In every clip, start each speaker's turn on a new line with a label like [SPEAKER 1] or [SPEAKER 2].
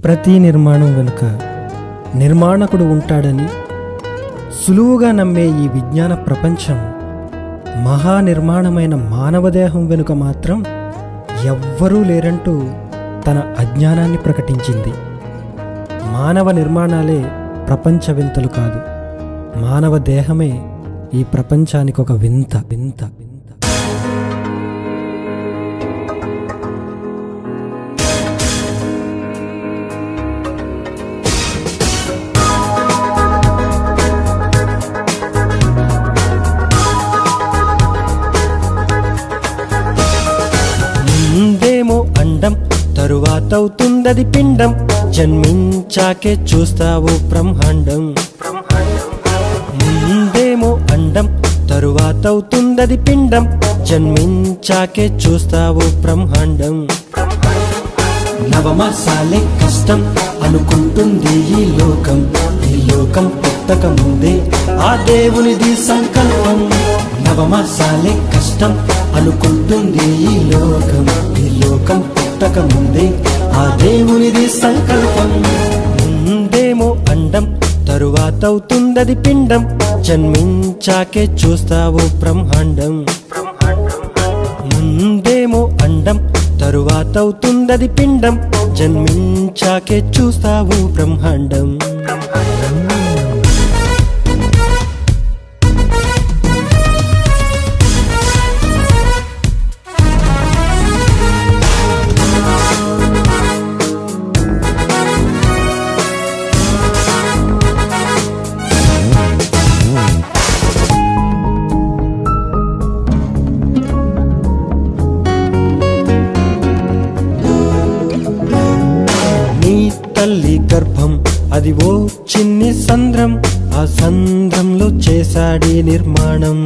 [SPEAKER 1] ప్రతి నిర్మాణం వెనుక నిర్మాణకుడు ఉంటాడని సులువుగా నమ్మే ఈ విజ్ఞాన ప్రపంచం మహానిర్మాణమైన మానవదేహం వెనుక మాత్రం ఎవ్వరూ లేరంటూ తన అజ్ఞానాన్ని ప్రకటించింది. మానవ నిర్మాణాలే ప్రపంచ వింతలు కాదు, మానవ దేహమే ఈ ప్రపంచానికి ఒక వింత వింత వింత. ముందేమో అండం, తరువాతవుతుందది పిండం, జన్మించాకే చూస్తావు బ్రహ్మాండం. ముందేమో అండం, తరువాతవుతుందది పిండం, జన్మించాకే చూస్తావు బ్రహ్మాండం. నవమాసాలే కష్టం అనుకుంటుంది ఈ లోకం పుట్టక ముందే ఆ దేవునిది సంకల్పం. నవమాసాలే కష్టం అనుకుంటుంది ఈ లోకం పుట్టక ముందే ఆ దేవునిది సంకల్పం. ముందేమో అండం, తరువాతవుతుందది పిండం, జన్మించాకే చూస్తావు బ్రహ్మాండం. ముందేమో అండం, తరువాతవుతుందది పిండం, జన్మించాకే చూస్తావు బ్రహ్మాండం. తల్లి గర్భం అది ఓ చిన్ని సంద్రం, ఆ సంద్రంలో చేశాడి నిర్మాణం.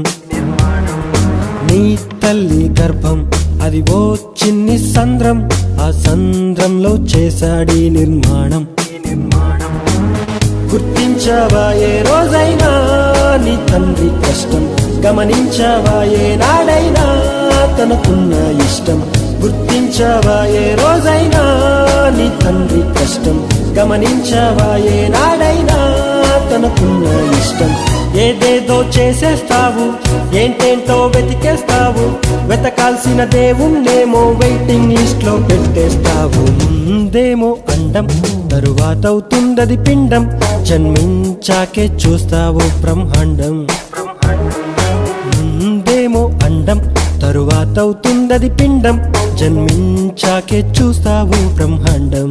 [SPEAKER 1] నీ తల్లి గర్భం అది ఓ చిన్ని సంద్రం, ఆ సంద్రంలో చేశాడి నిర్మాణం. గుర్తించావా ఏ రోజైనా నీ తండ్రి కష్టం, గమనించావా ఏ నాడైనా తనకున్న ఇష్టం. గుర్తించావా ఏ రోజైనా నీ తండ్రి కష్టం, గమనించావా ఏ నాడైనా తనకున్న ఇష్టం. ఏదేదో చేసేస్తావు, ఏంటేంటో వెతికేస్తావు, వెతకాల్సిన దేవుణ్ణేమో వెయిటింగ్ లిస్ట్ లో పెట్టేస్తావు. ముందేమో అండం, తరువాతవుతుందది పిండం, జన్మించాకే చూస్తావు బ్రహ్మాండం. ముందేమో అండం, తరువాతవుతుందది పిండం, జన్మించాకే చూస్తావు బ్రహ్మాండం.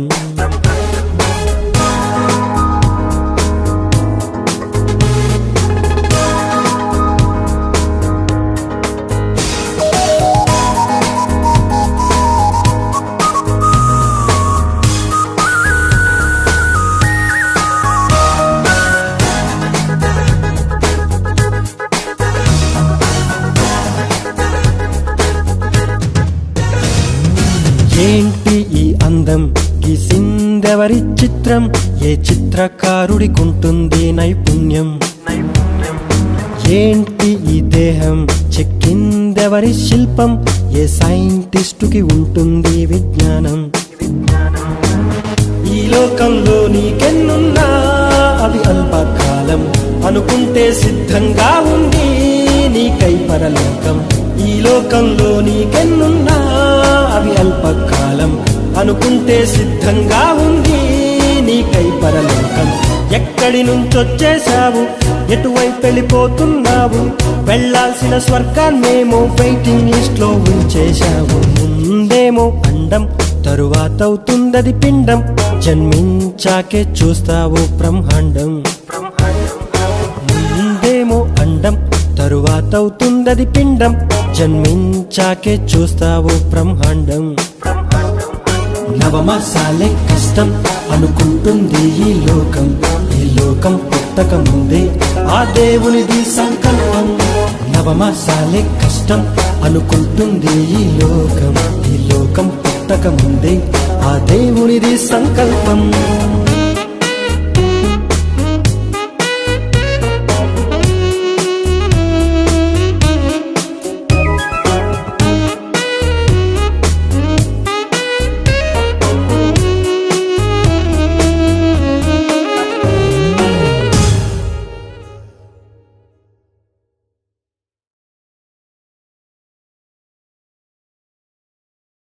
[SPEAKER 1] ఏంటి ఈ అందం, గీసిందెవరి చిత్రం, ఏ చిత్రకారుడికుంటుంది నైపుణ్యం. ఏంటి ఈ దేహం, చెక్కిందెవరి శిల్పం, ఏ సైంటిస్టుకి ఉంటుంది విజ్ఞానం. ఈ లోకంలో నీకెన్నున్నా అవి అల్పకాలం, అనుకుంటే సిద్ధంగా ఉంది నీకై పరలోకం. ఈ లోకంలో నీకెన్నున్నా అవి అల్పకాలం, అనుకుంటే సిద్ధంగా ఉంది నీకై పరలోకం. ఎక్కడి నుంచొచ్చేశావు, ఎటువైపు వెళ్ళిపోతున్నావు, వెళ్లాల్సిన స్వర్గాన్నేమో వెయిటింగ్ లిస్ట్ లో ఉంచేశావు. ముందేమో అండం, తరువాతవుతుందది పిండం, జన్మించాకే చూస్తావు బ్రహ్మాండం. ముందేమో అండం, తరువాతవుతుందది పిండం, జన్మించాకే చూస్తావు బ్రహ్మాండం. నవమాసాలే కష్టం అనుకుంటుంది ఈ లోకం పుట్టక ముందే ఆ దేవునిది సంకల్పం. నవమాసాలే కష్టం అనుకుంటుంది ఈ లోకం పుట్టక ముందే ఆ దేవునిది సంకల్పం.